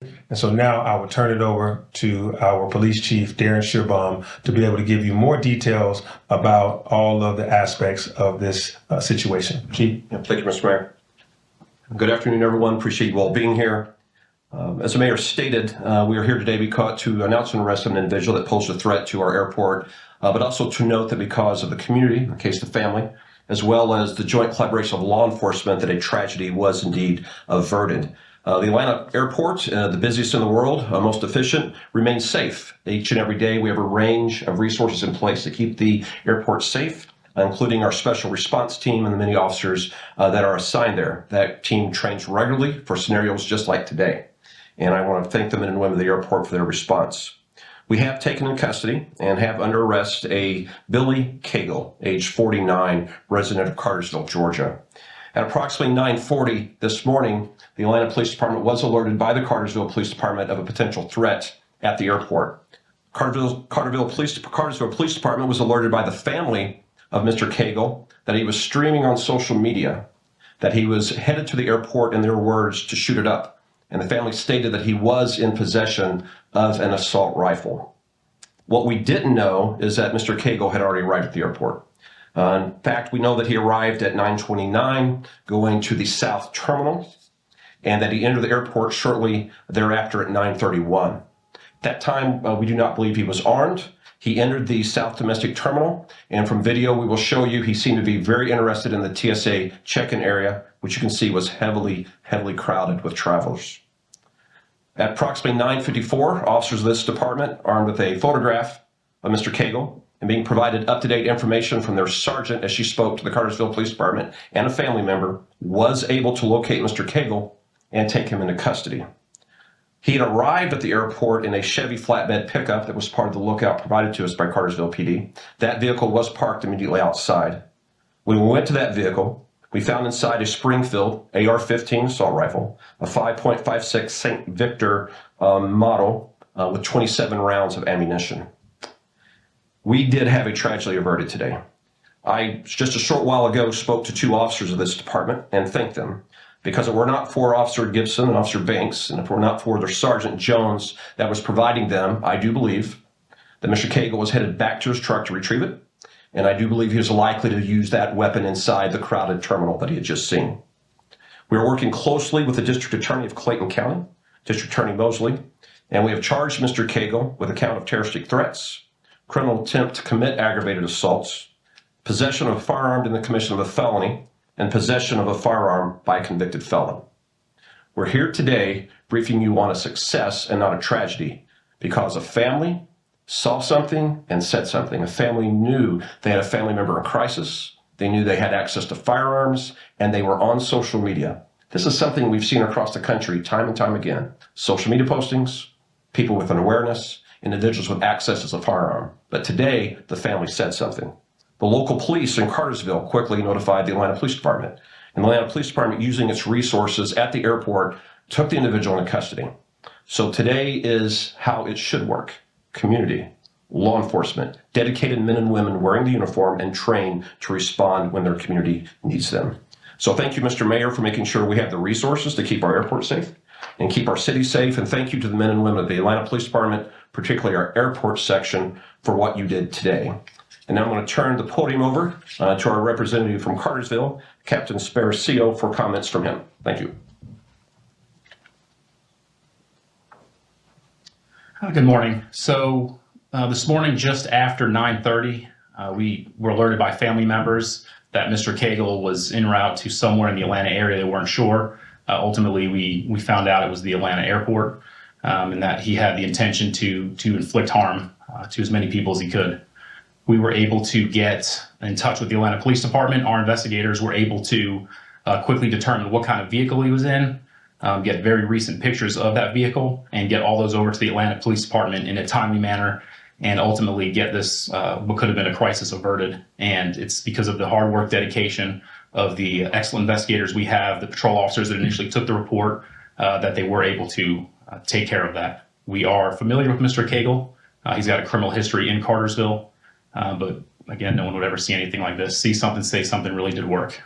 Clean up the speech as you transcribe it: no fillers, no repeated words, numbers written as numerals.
And so now I will turn it over to our police chief, Darren Shearbaum, to be able to give you more details about all of the aspects of this situation. Chief? Thank you, Mr. Mayor. Good afternoon, everyone. Appreciate you all being here. As the mayor stated, we are here today to announce an arrest of an individual that posed a threat to our airport, but also to note that because of the community, in the case of the family, as well as the joint collaboration of law enforcement, that a tragedy was indeed averted. The Atlanta airport, the busiest in the world, most efficient, remains safe. Each and every day we have a range of resources in place to keep the airport safe, including our special response team and the many officers that are assigned there. That team trains regularly for scenarios just like today. And I want to thank the men and women of the airport for their response. We have taken in custody and have under arrest a Billy Cagle, age 49, resident of Cartersville, Georgia. At approximately 9:40 this morning, the Atlanta Police Department was alerted by the Cartersville Police Department of a potential threat at the airport. Cartersville Police Department was alerted by the family of Mr. Cagle that he was streaming on social media, that he was headed to the airport, in their words, to shoot it up. And the family stated that he was in possession of an assault rifle. What we didn't know is that Mr. Cagle had already arrived at the airport. In fact, we know that he arrived at 9:29 going to the South Terminal, and that he entered the airport shortly thereafter at 9:31. At that time, we do not believe he was armed. He entered the South Domestic Terminal, and from video we will show you he seemed to be very interested in the TSA check-in area, which you can see was heavily crowded with travelers. At approximately 9:54, officers of this department, armed with a photograph of Mr. Cagle and being provided up-to-date information from their sergeant as she spoke to the Cartersville Police Department and a family member, was able to locate Mr. Cagle and take him into custody. He had arrived at the airport in a Chevy flatbed pickup that was part of the lookout provided to us by Cartersville PD. That vehicle was parked immediately outside. When we went to that vehicle, we found inside a Springfield AR-15 assault rifle, a 5.56 St. Victor model with 27 rounds of ammunition. We did have a tragedy averted today. I, just a short while ago, spoke to two officers of this department and thanked them, because if it were not for Officer Gibson and Officer Banks, and if it were not for their Sergeant Jones that was providing them, I do believe that Mr. Cagle was headed back to his truck to retrieve it, and I do believe he was likely to use that weapon inside the crowded terminal that he had just seen. We are working closely with the District Attorney of Clayton County, District Attorney Mosley, and we have charged Mr. Cagle with a count of terroristic threats, criminal attempt to commit aggravated assaults, possession of a firearm in the commission of a felony, and possession of a firearm by a convicted felon. We're here today briefing you on a success and not a tragedy, because a family saw something and said something. A family knew they had a family member in crisis, they knew they had access to firearms, and they were on social media. This is something we've seen across the country time and time again. Social media postings, people with an awareness, individuals with access to a firearm. But today, the family said something. The local police in Cartersville quickly notified the Atlanta Police Department. And the Atlanta Police Department, using its resources at the airport, took the individual into custody. So today is how it should work. Community, law enforcement, dedicated men and women wearing the uniform and trained to respond when their community needs them. So thank you, Mr. Mayor, for making sure we have the resources to keep our airport safe and keep our city safe. And thank you to the men and women of the Atlanta Police Department, particularly our airport section, for what you did today. And now I'm going to turn the podium over to our representative from Cartersville, Captain Sparacio, for comments from him. Thank you. Good morning. So this morning, just after 9:30, we were alerted by family members that Mr. Cagle was en route to somewhere in the Atlanta area. They weren't sure. Ultimately, we found out it was the Atlanta airport, and that he had the intention to inflict harm to as many people as he could. We were able to get in touch with the Atlanta Police Department. Our investigators were able to quickly determine what kind of vehicle he was in, get very recent pictures of that vehicle, and get all those over to the Atlanta Police Department in a timely manner, and ultimately get this, what could have been a crisis, averted. And it's because of the hard work, dedication of the excellent investigators we have, the patrol officers that initially took the report, that they were able to take care of that. We are familiar with Mr. Cagle. He's got a criminal history in Cartersville, but again, no one would ever see anything like this. See something, say something really did work.